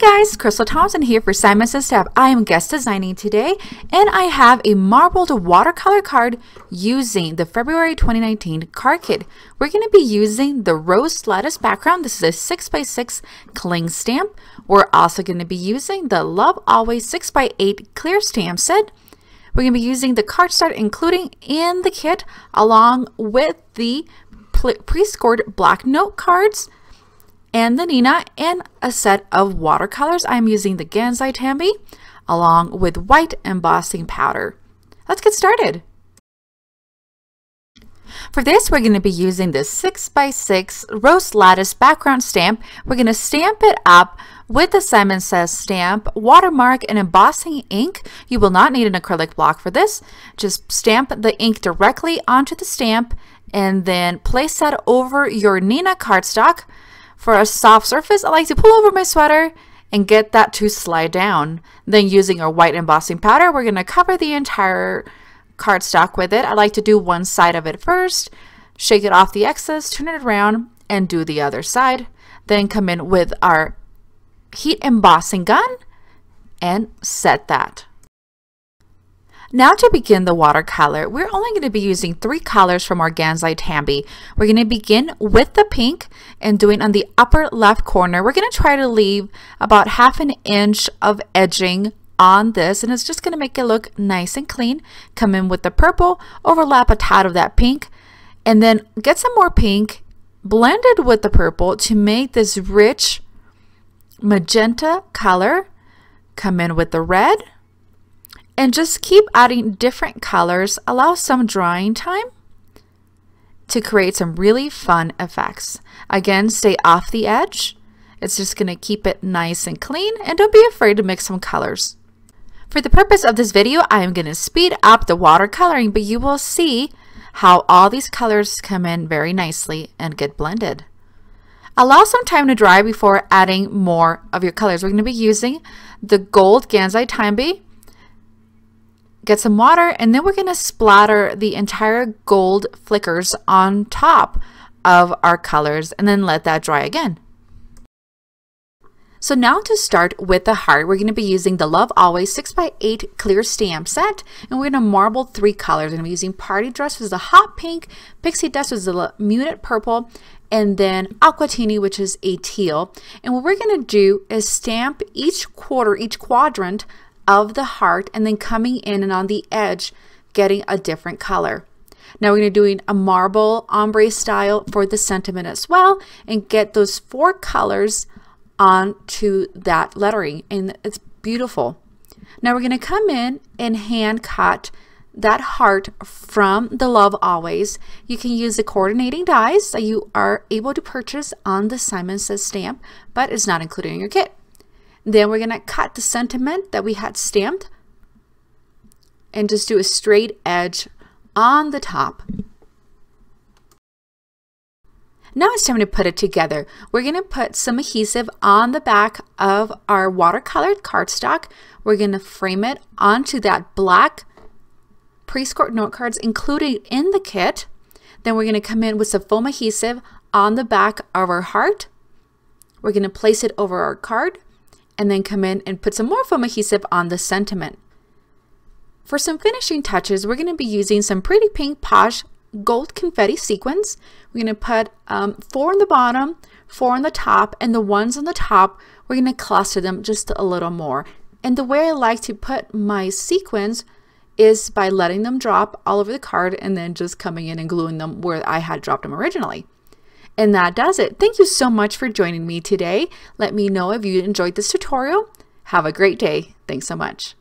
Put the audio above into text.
guys, Crystal Thompson here for Simon Says Tab. I am guest designing today and I have a marbled watercolor card using the February 2019 card kit. We're going to be using the rose lattice background. This is a 6x6 cling stamp. We're also going to be using the Love Always 6x8 clear stamp set. We're going to be using the cardstock including in the kit along with the pre-scored black note cards and the Neenah, and a set of watercolors. I'm using the Gansai Tambi along with white embossing powder. Let's get started. For this, we're going to be using this 6x6 rose lattice background stamp. We're going to stamp it up with the Simon Says stamp, watermark, and embossing ink. You will not need an acrylic block for this. Just stamp the ink directly onto the stamp and then place that over your Neenah cardstock. For a soft surface, I like to pull over my sweater and get that to slide down. Then using our white embossing powder, we're going to cover the entire cardstock with it. I like to do one side of it first, shake it off the excess, turn it around, and do the other side. Then come in with our heat embossing gun and set that. Now to begin the watercolor, we're only going to be using 3 colors from our Gansai Tambi. We're going to begin with the pink and doing on the upper left corner. We're going to try to leave about ½ inch of edging on this, and it's just going to make it look nice and clean. Come in with the purple, overlap a tad of that pink, and then get some more pink, blend it with the purple to make this rich magenta color. Come in with the red. And just keep adding different colors. Allow some drying time to create some really fun effects. Again, stay off the edge. It's just going to keep it nice and clean, and don't be afraid to mix some colors. For the purpose of this video, I am going to speed up the watercoloring, but you will see how all these colors come in very nicely and get blended. Allow some time to dry before adding more of your colors. We're going to be using the gold Gansai Tambi. Get some water, and then we're going to splatter the entire gold flickers on top of our colors and then let that dry again. So now to start with the heart, we're going to be using the Love Always 6x8 clear stamp set, and we're going to marble 3 colors. We're going to be using Party Dress, which is a hot pink, Pixie Dust, which is a muted purple, and then Aquatini, which is a teal. And what we're going to do is stamp each quadrant of the heart, and then coming in and on the edge getting a different color. Now we're going to be doing a marble ombre style for the sentiment as well, and get those 4 colors onto that lettering, and it's beautiful. Now we're going to come in and hand cut that heart from the Love Always. You can use the coordinating dies that you are able to purchase on the Simon Says stamp, but it's not included in your kit. Then we're going to cut the sentiment that we had stamped and just do a straight edge on the top. Now it's time to put it together. We're going to put some adhesive on the back of our watercolored cardstock. We're going to frame it onto that black pre-scored note cards included in the kit. Then we're going to come in with some foam adhesive on the back of our heart. We're going to place it over our card, and then come in and put some more foam adhesive on the sentiment. For some finishing touches, we're going to be using some pretty pink Posh gold confetti sequins. We're going to put 4 on the bottom, 4 on the top, and the ones on the top, we're going to cluster them just a little more. And the way I like to put my sequins is by letting them drop all over the card and then just coming in and gluing them where I had dropped them originally. And that does it. Thank you so much for joining me today. Let me know if you enjoyed this tutorial. Have a great day. Thanks so much.